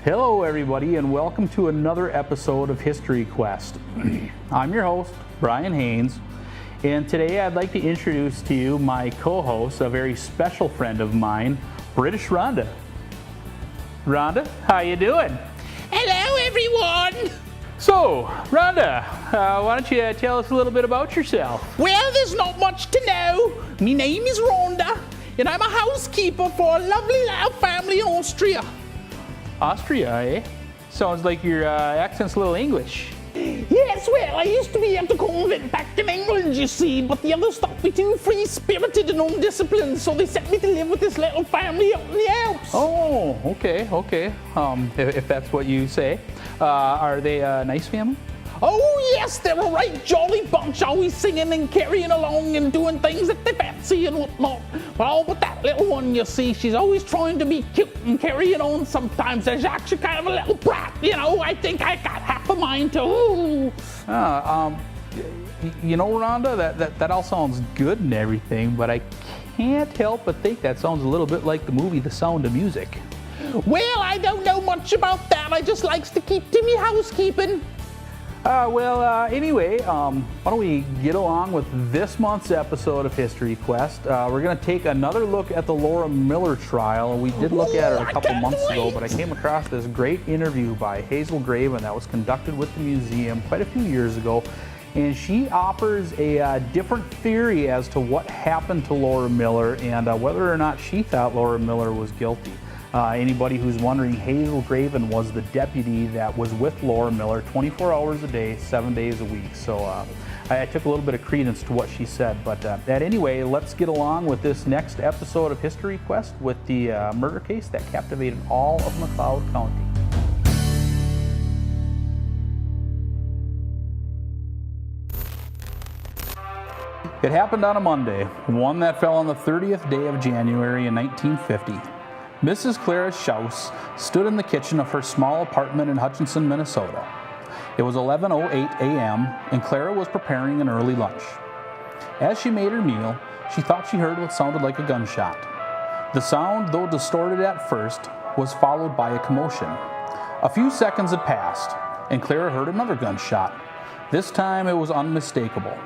Hello everybody and welcome to another episode of History Quest. I'm your host, Brian Haines, and today I'd like to introduce to you my co-host, a very special friend of mine, British Ronda. Ronda, how you doing? Hello everyone! So, Ronda, why don't you tell us a little bit about yourself? Well, there's not much to know. My name is Ronda, and I'm a housekeeper for a lovely little family in Austria. Austria, eh? Sounds like your accent's a little English. Yes, well, I used to be at the convent back in England, you see, but the others thought me too free-spirited and undisciplined, so they sent me to live with this little family up in the Alps. Oh, okay. If that's what you say. Are they a nice family? Oh, yes, they're a right jolly bunch, always singing and carrying along and doing things that they fancy and whatnot. Well, but that little one, you see, she's always trying to be cute and carrying on sometimes. She's actually kind of a little brat, you know. I think I got half a mind to, You know, Rhonda, that all sounds good and everything, but I can't help but think that sounds a little bit like the movie The Sound of Music. Well, I don't know much about that. I just likes to keep to me housekeeping. Anyway, why don't we get along with this month's episode of History Quest. We're going to take another look at the Laura Miller trial. We did look at it a couple months ago, but I came across this great interview by Hazel Graven that was conducted with the museum quite a few years ago. And she offers a different theory as to what happened to Laura Miller and whether or not she thought Laura Miller was guilty. Anybody who's wondering, Hazel Graven was the deputy that was with Laura Miller 24 hours a day, 7 days a week. So I took a little bit of credence to what she said. But anyway, let's get along with this next episode of History Quest with the murder case that captivated all of McLeod County. It happened on a Monday, one that fell on the 30th day of January in 1950. Mrs. Clara Schaus stood in the kitchen of her small apartment in Hutchinson, Minnesota. It was 11:08 a.m. and Clara was preparing an early lunch. As she made her meal, she thought she heard what sounded like a gunshot. The sound, though distorted at first, was followed by a commotion. A few seconds had passed, and Clara heard another gunshot. This time it was unmistakable.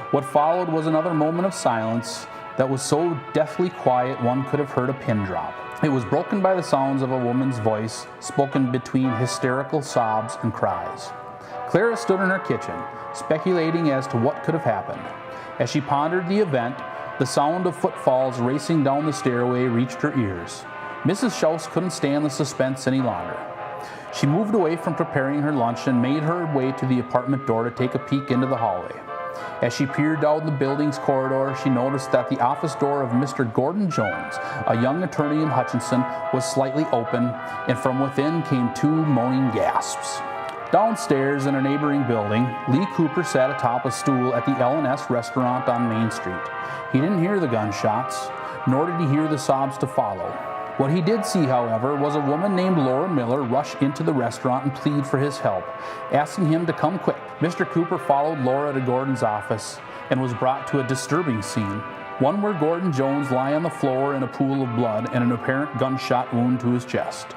What followed was another moment of silence that was so deathly quiet one could have heard a pin drop. It was broken by the sounds of a woman's voice, spoken between hysterical sobs and cries. Clara stood in her kitchen, speculating as to what could have happened. As she pondered the event, the sound of footfalls racing down the stairway reached her ears. Mrs. Schaus couldn't stand the suspense any longer. She moved away from preparing her lunch and made her way to the apartment door to take a peek into the hallway. As she peered down the building's corridor, she noticed that the office door of Mr. Gordon Jones, a young attorney in Hutchinson, was slightly open, and from within came two moaning gasps. Downstairs in a neighboring building, Lee Cooper sat atop a stool at the L&S restaurant on Main Street. He didn't hear the gunshots, nor did he hear the sobs to follow. What he did see, however, was a woman named Laura Miller rush into the restaurant and plead for his help, asking him to come quick. Mr. Cooper followed Laura to Gordon's office and was brought to a disturbing scene, one where Gordon Jones lay on the floor in a pool of blood and an apparent gunshot wound to his chest.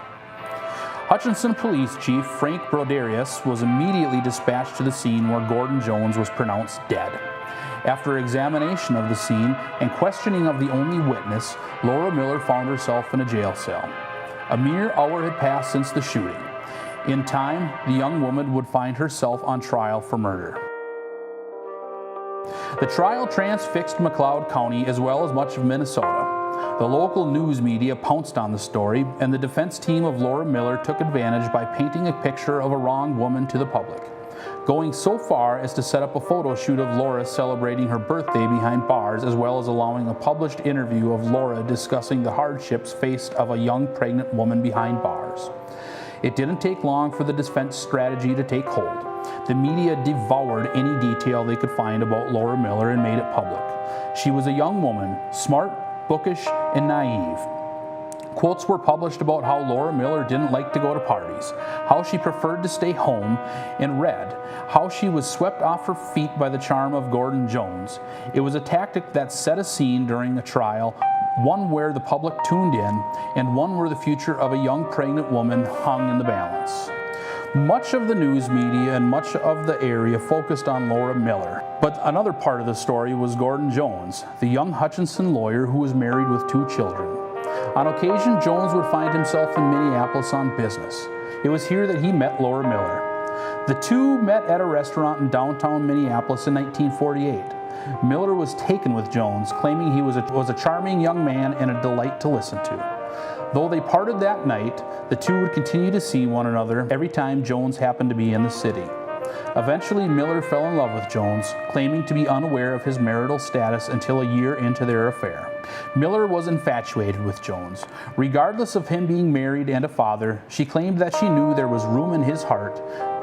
Hutchinson Police Chief Frank Broderius was immediately dispatched to the scene where Gordon Jones was pronounced dead. After examination of the scene and questioning of the only witness, Laura Miller found herself in a jail cell. A mere hour had passed since the shooting. In time, the young woman would find herself on trial for murder. The trial transfixed McLeod County as well as much of Minnesota. The local news media pounced on the story, and the defense team of Laura Miller took advantage by painting a picture of a wronged woman to the public, going so far as to set up a photo shoot of Laura celebrating her birthday behind bars, as well as allowing a published interview of Laura discussing the hardships faced of a young pregnant woman behind bars. It didn't take long for the defense strategy to take hold. The media devoured any detail they could find about Laura Miller and made it public. She was a young woman, smart, bookish, and naive. Quotes were published about how Laura Miller didn't like to go to parties, how she preferred to stay home, and read how she was swept off her feet by the charm of Gordon Jones. It was a tactic that set a scene during a trial one where the public tuned in, and one where the future of a young pregnant woman hung in the balance. Much of the news media and much of the area focused on Laura Miller. But another part of the story was Gordon Jones, the young Hutchinson lawyer who was married with 2 children. On occasion, Jones would find himself in Minneapolis on business. It was here that he met Laura Miller. The two met at a restaurant in downtown Minneapolis in 1948. Miller was taken with Jones, claiming he was a charming young man and a delight to listen to. Though they parted that night, the two would continue to see one another every time Jones happened to be in the city. Eventually, Miller fell in love with Jones, claiming to be unaware of his marital status until a year into their affair. Miller was infatuated with Jones. Regardless of him being married and a father, she claimed that she knew there was room in his heart,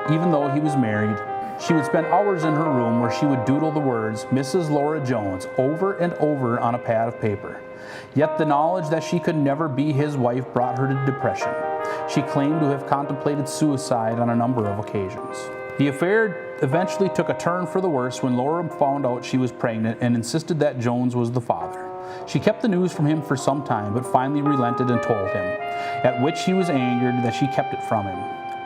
even though he was married. She would spend hours in her room where she would doodle the words, Mrs. Laura Jones, over and over on a pad of paper. Yet the knowledge that she could never be his wife brought her to depression. She claimed to have contemplated suicide on a number of occasions. The affair eventually took a turn for the worse when Laura found out she was pregnant and insisted that Jones was the father. She kept the news from him for some time, but finally relented and told him, at which he was angered that she kept it from him.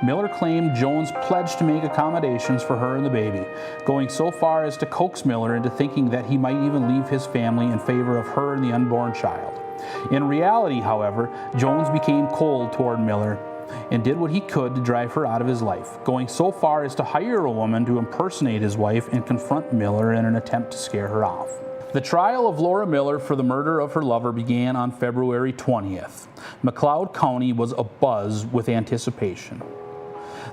Miller claimed Jones pledged to make accommodations for her and the baby, going so far as to coax Miller into thinking that he might even leave his family in favor of her and the unborn child. In reality, however, Jones became cold toward Miller and did what he could to drive her out of his life, going so far as to hire a woman to impersonate his wife and confront Miller in an attempt to scare her off. The trial of Laura Miller for the murder of her lover began on February 20th. McLeod County was abuzz with anticipation.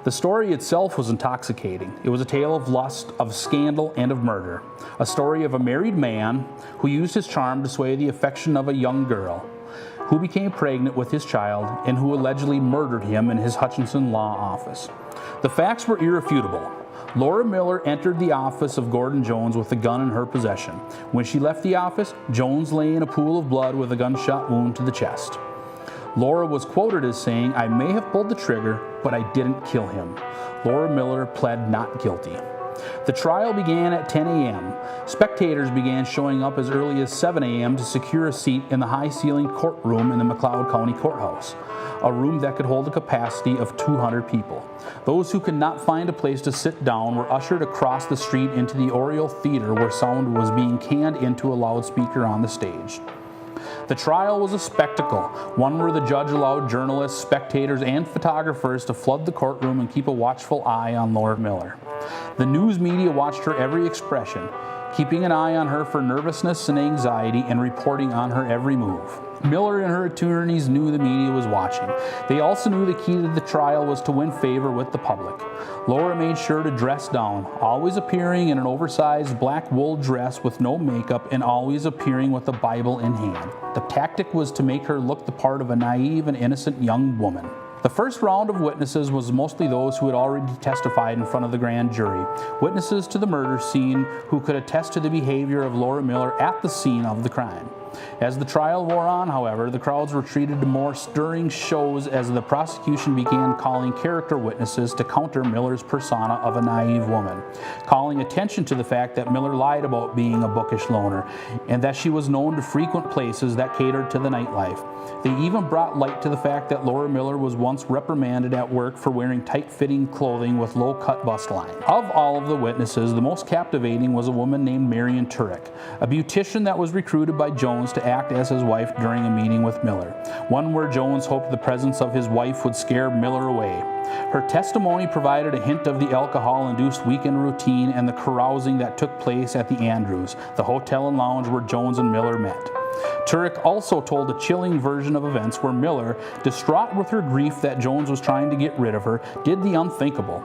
The story itself was intoxicating. It was a tale of lust, of scandal, and of murder. A story of a married man who used his charm to sway the affection of a young girl, who became pregnant with his child and who allegedly murdered him in his Hutchinson law office. The facts were irrefutable. Laura Miller entered the office of Gordon Jones with a gun in her possession. When she left the office, Jones lay in a pool of blood with a gunshot wound to the chest. Laura was quoted as saying, "I may have pulled the trigger, but I didn't kill him." Laura Miller pled not guilty. The trial began at 10 a.m. Spectators began showing up as early as 7 a.m. to secure a seat in the high-ceilinged courtroom in the McLeod County Courthouse, a room that could hold a capacity of 200 people. Those who could not find a place to sit down were ushered across the street into the Oriole Theater, where sound was being canned into a loudspeaker on the stage. The trial was a spectacle, one where the judge allowed journalists, spectators, and photographers to flood the courtroom and keep a watchful eye on Laura Miller. The news media watched her every expression, keeping an eye on her for nervousness and anxiety and reporting on her every move. Miller and her attorneys knew the media was watching. They also knew the key to the trial was to win favor with the public. Laura made sure to dress down, always appearing in an oversized black wool dress with no makeup and always appearing with a Bible in hand. The tactic was to make her look the part of a naive and innocent young woman. The first round of witnesses was mostly those who had already testified in front of the grand jury, witnesses to the murder scene who could attest to the behavior of Laura Miller at the scene of the crime. As the trial wore on, however, the crowds were treated to more stirring shows as the prosecution began calling character witnesses to counter Miller's persona of a naive woman, calling attention to the fact that Miller lied about being a bookish loner and that she was known to frequent places that catered to the nightlife. They even brought light to the fact that Laura Miller was once reprimanded at work for wearing tight-fitting clothing with low-cut bust line. Of all of the witnesses, the most captivating was a woman named Marion Turek, a beautician that was recruited by Jones to act as his wife during a meeting with Miller, one where Jones hoped the presence of his wife would scare Miller away. Her testimony provided a hint of the alcohol-induced weekend routine and the carousing that took place at the Andrews, the hotel and lounge where Jones and Miller met. Turek also told a chilling version of events where Miller, distraught with her grief that Jones was trying to get rid of her, did the unthinkable.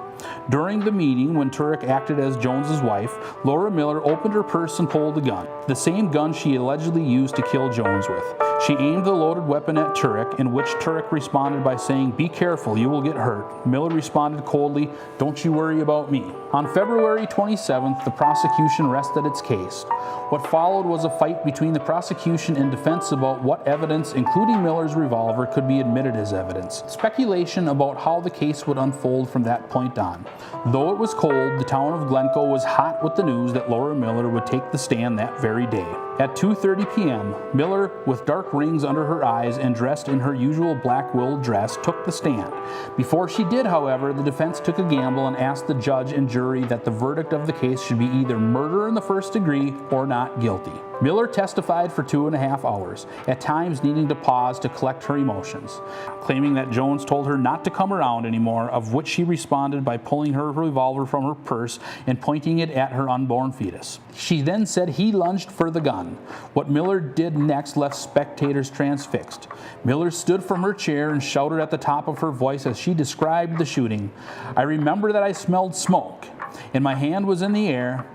During the meeting, when Turek acted as Jones's wife, Laura Miller opened her purse and pulled a gun, the same gun she allegedly used to kill Jones with. She aimed the loaded weapon at Turek, in which Turek responded by saying, "Be careful, you will get hurt." Miller responded coldly, "Don't you worry about me." On February 27th, the prosecution rested its case. What followed was a fight between the prosecution and defense about what evidence, including Miller's revolver, could be admitted as evidence. Speculation about how the case would unfold from that point on. Though it was cold, the town of Glencoe was hot with the news that Laura Miller would take the stand that very day. At 2:30 p.m., Miller, with dark rings under her eyes and dressed in her usual black wool dress, took the stand. Before she did, however, the defense took a gamble and asked the judge and jury that the verdict of the case should be either murder in the first degree or not guilty. Miller testified for 2.5 hours, at times needing to pause to collect her emotions, claiming that Jones told her not to come around anymore, of which she responded by pulling her revolver from her purse and pointing it at her unborn fetus. She then said he lunged for the gun. What Miller did next left spectators transfixed. Miller stood from her chair and shouted at the top of her voice as she described the shooting. "I remember that I smelled smoke, and my hand was in the air,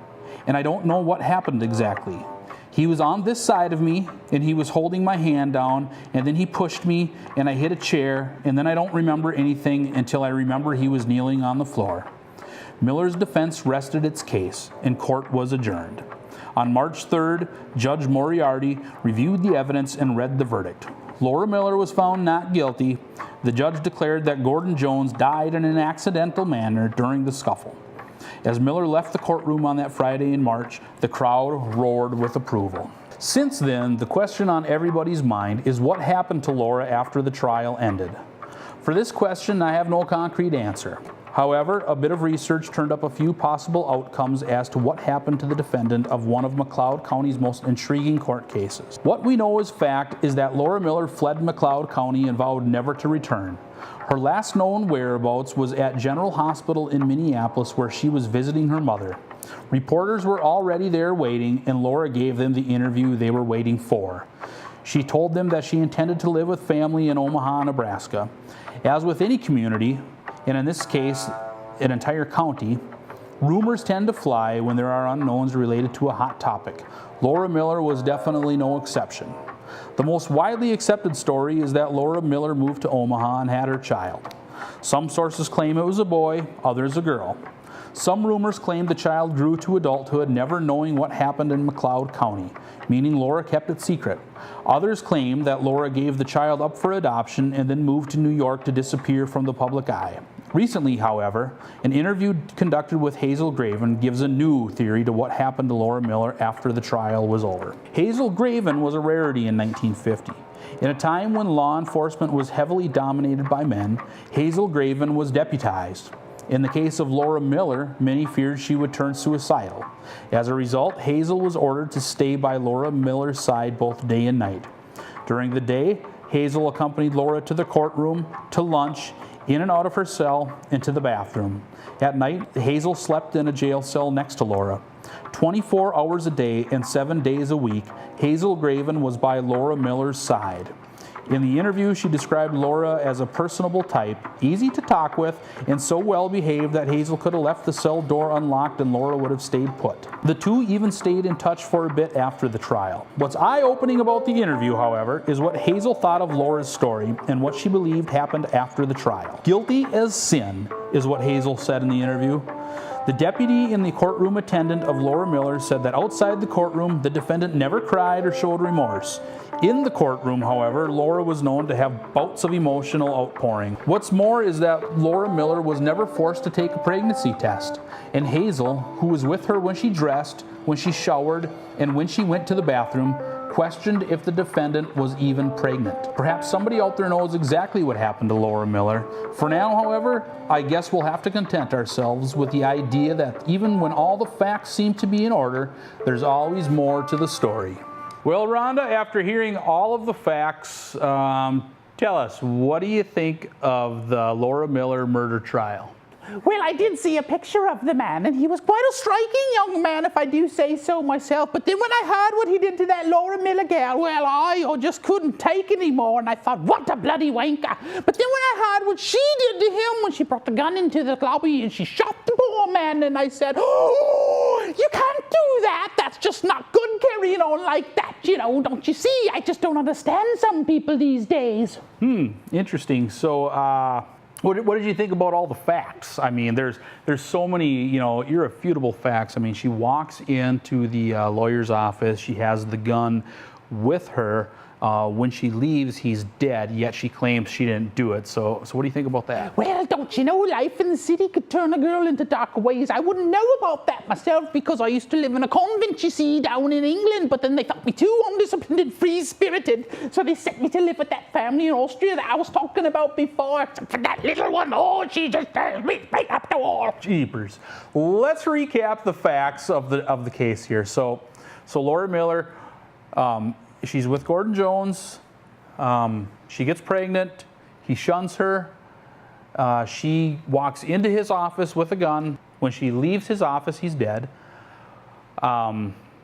and I don't know what happened exactly. He was on this side of me, and he was holding my hand down, and then he pushed me, and I hit a chair, and then I don't remember anything until I remember he was kneeling on the floor." Miller's defense rested its case, and court was adjourned. On March 3rd, Judge Moriarty reviewed the evidence and read the verdict. Laura Miller was found not guilty. The judge declared that Gordon Jones died in an accidental manner during the scuffle. As Miller left the courtroom on that Friday in March, the crowd roared with approval. Since then, the question on everybody's mind is what happened to Laura after the trial ended. For this question, I have no concrete answer. However, a bit of research turned up a few possible outcomes as to what happened to the defendant of one of McLeod County's most intriguing court cases. What we know as fact is that Laura Miller fled McLeod County and vowed never to return. Her last known whereabouts was at General Hospital in Minneapolis, where she was visiting her mother. Reporters were already there waiting, and Laura gave them the interview they were waiting for. She told them that she intended to live with family in Omaha, Nebraska. As with any community, and in this case, an entire county, rumors tend to fly when there are unknowns related to a hot topic. Laura Miller was definitely no exception. The most widely accepted story is that Laura Miller moved to Omaha and had her child. Some sources claim it was a boy, others a girl. Some rumors claim the child grew to adulthood never knowing what happened in McLeod County, meaning Laura kept it secret. Others claim that Laura gave the child up for adoption and then moved to New York to disappear from the public eye. Recently, however, an interview conducted with Hazel Graven gives a new theory to what happened to Laura Miller after the trial was over. Hazel Graven was a rarity in 1950. In a time when law enforcement was heavily dominated by men, Hazel Graven was deputized. In the case of Laura Miller, many feared she would turn suicidal. As a result, Hazel was ordered to stay by Laura Miller's side both day and night. During the day, Hazel accompanied Laura to the courtroom, to lunch, in and out of her cell, and to the bathroom. At night, Hazel slept in a jail cell next to Laura. 24 hours a day and 7 days a week, Hazel Graven was by Laura Miller's side. In the interview, she described Laura as a personable type, easy to talk with, and so well behaved that Hazel could have left the cell door unlocked and Laura would have stayed put. The two even stayed in touch for a bit after the trial. What's eye-opening about the interview, however, is what Hazel thought of Laura's story and what she believed happened after the trial. "Guilty as sin," is what Hazel said in the interview. The deputy and the courtroom attendant of Laura Miller said that outside the courtroom, the defendant never cried or showed remorse. In the courtroom, however, Laura was known to have bouts of emotional outpouring. What's more is that Laura Miller was never forced to take a pregnancy test, and Hazel, who was with her when she dressed, when she showered, and when she went to the bathroom, questioned if the defendant was even pregnant. Perhaps somebody out there knows exactly what happened to Laura Miller. For now, however, I guess we'll have to content ourselves with the idea that even when all the facts seem to be in order, there's always more to the story. Well, Rhonda, after hearing all of the facts, tell us, what do you think of the Laura Miller murder trial? Well, I did see a picture of the man, and he was quite a striking young man, if I do say so myself. But then when I heard what he did to that Laura Miller girl, well, I just couldn't take anymore, and I thought, what a bloody wanker. But then when I heard what she did to him when she brought the gun into the lobby and she shot the poor man, and I said, oh, you can't do that. That's just not good carrying on like that, don't you see? I just don't understand some people these days. Interesting. So, what did you think about all the facts? I mean, there's so many, irrefutable facts. I mean, she walks into the lawyer's office. She has the gun with her. When she leaves, he's dead, yet she claims she didn't do it. So what do you think about that? Well, don't you know, life in the city could turn a girl into darker ways. I wouldn't know about that myself because I used to live in a convent, you see, down in England, but then they thought me too undisciplined and free-spirited, so they sent me to live with that family in Austria that I was talking about before, except for that little one. Oh, she just tears me right up the wall. Jeepers. Let's recap the facts of the case here. So Laura Miller, she's with Gordon Jones. She gets pregnant. He shuns her. She walks into his office with a gun. When she leaves his office, he's dead.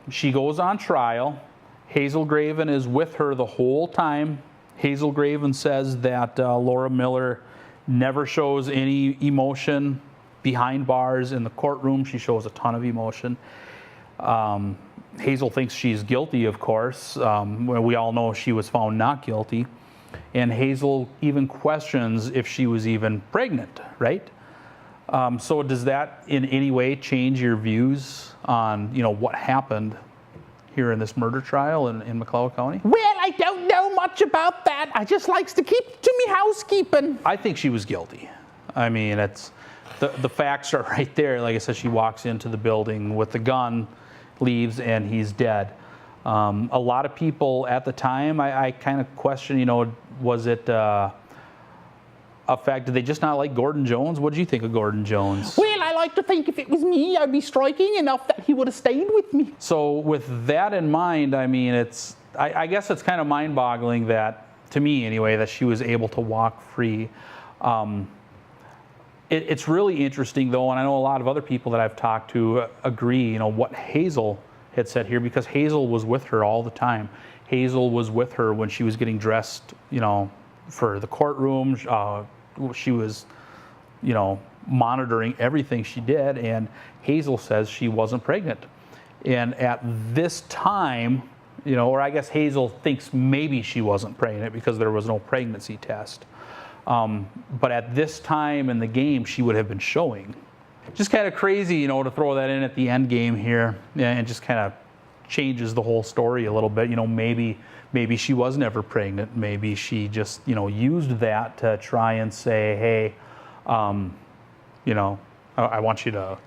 She goes on trial. Hazel Graven is with her the whole time. Hazel Graven says that Laura Miller never shows any emotion behind bars. In the courtroom, she shows a ton of emotion. Hazel thinks she's guilty, of course. We all know she was found not guilty. And Hazel even questions if she was even pregnant, right? So does that in any way change your views on, what happened here in this murder trial in McLeod County? Well, I don't know much about that. I just likes to keep to me housekeeping. I think she was guilty. I mean, it's the facts are right there. Like I said, she walks into the building with the gun, leaves, and he's dead. A lot of people at the time, I kind of question, was it a fact, did they just not like Gordon Jones? What did you think of Gordon Jones? Well, I like to think if it was me, I'd be striking enough that he would have stayed with me. So with that in mind, I mean, I guess it's kind of mind-boggling that, to me anyway, that she was able to walk free. It's really interesting, though, and I know a lot of other people that I've talked to agree, what Hazel had said here, because Hazel was with her all the time. Hazel was with her when she was getting dressed, for the courtroom. She was, monitoring everything she did, and Hazel says she wasn't pregnant. And at this time, or I guess Hazel thinks maybe she wasn't pregnant because there was no pregnancy test. But at this time in the game, she would have been showing. Just kind of crazy, to throw that in at the end game here, and just kind of changes the whole story a little bit. Maybe she was never pregnant. Maybe she just, used that to try and say, hey, I want you to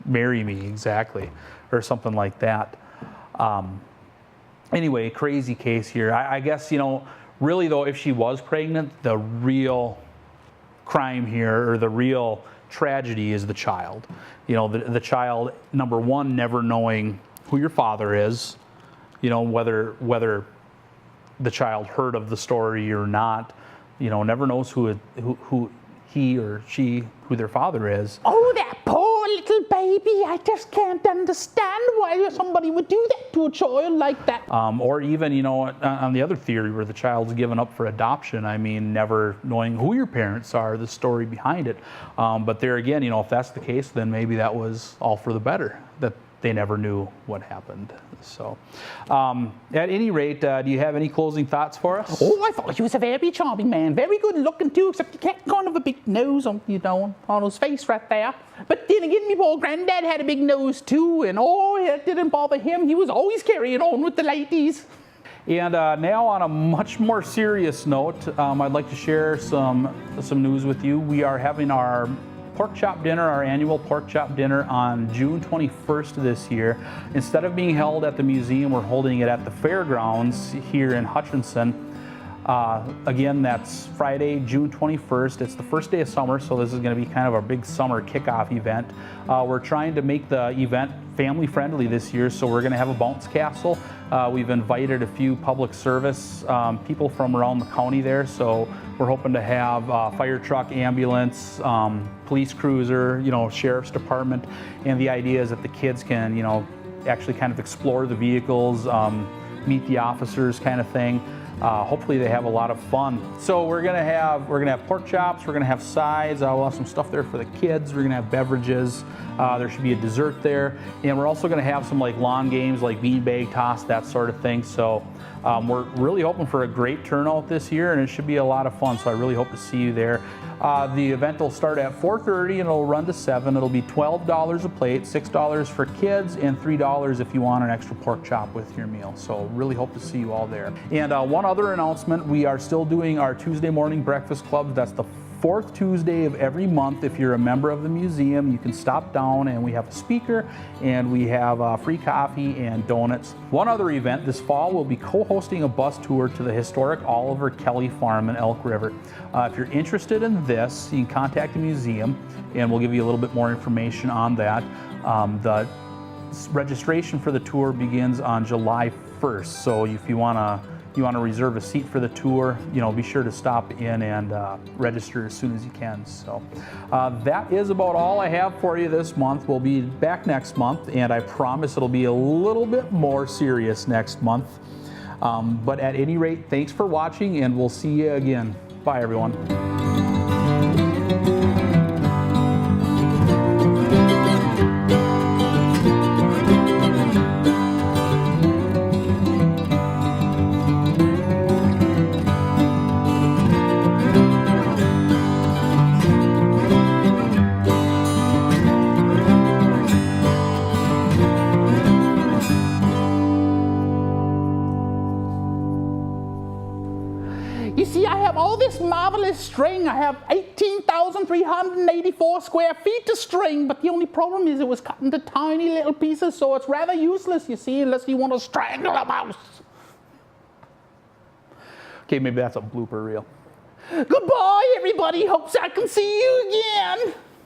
marry me, exactly, or something like that. Anyway, crazy case here. I guess, really, though, if she was pregnant, the real crime here, or the real tragedy, is the child. The child, number one, never knowing who your father is, whether the child heard of the story or not, never knows who he or she, who their father is. Oh, that poor little baby. I just can't understand why somebody would do that to a child like that. Or even, on the other theory where the child's given up for adoption, I mean, never knowing who your parents are, the story behind it. But there again, if that's the case, then maybe that was all for the better, that they never knew what happened. So, at any rate, do you have any closing thoughts for us? Oh, I thought he was a very charming man, very good looking too, except he had kind of a big nose on, on his face right there. But then again, my poor granddad had a big nose too, and it didn't bother him. He was always carrying on with the ladies. And now, on a much more serious note, I'd like to share some news with you. We are having our pork chop dinner, our annual pork chop dinner, on June 21st this year. Instead of being held at the museum, we're holding it at the fairgrounds here in Hutchinson. Again, that's Friday, June 21st. It's the first day of summer, so this is going to be kind of a big summer kickoff event. We're trying to make the event family friendly this year, so we're going to have a bounce castle. We've invited a few public service people from around the county there, so we're hoping to have fire truck, ambulance, police cruiser, sheriff's department, and the idea is that the kids can, actually kind of explore the vehicles, meet the officers, kind of thing. Hopefully they have a lot of fun. So we're gonna have pork chops, we're gonna have sides, we'll have some stuff there for the kids, we're gonna have beverages, there should be a dessert there, and we're also gonna have some like lawn games like beanbag toss, that sort of thing. So We're really hoping for a great turnout this year, and it should be a lot of fun, so I really hope to see you there. The event will start at 4:30 and it'll run to 7. It'll be $12 a plate, $6 for kids, and $3 if you want an extra pork chop with your meal. So really hope to see you all there. And one other announcement, we are still doing our Tuesday morning breakfast club. That's the 4th Tuesday of every month. If you're a member of the museum, you can stop down and we have a speaker and we have free coffee and donuts. One other event this fall, will be co-hosting a bus tour to the historic Oliver Kelly Farm in Elk River. If you're interested in this, you can contact the museum and we'll give you a little bit more information on that. The registration for the tour begins on July 1st, so if you want to reserve a seat for the tour, be sure to stop in and register as soon as you can. So that is about all I have for you this month. We'll be back next month, and I promise it'll be a little bit more serious next month. But at any rate, thanks for watching, and we'll see you again. Bye, everyone. You see, I have all this marvelous string. I have 18,384 square feet of string, but the only problem is it was cut into tiny little pieces, so it's rather useless, you see, unless you want to strangle a mouse. Okay, maybe that's a blooper reel. Goodbye, everybody. Hopes I can see you again.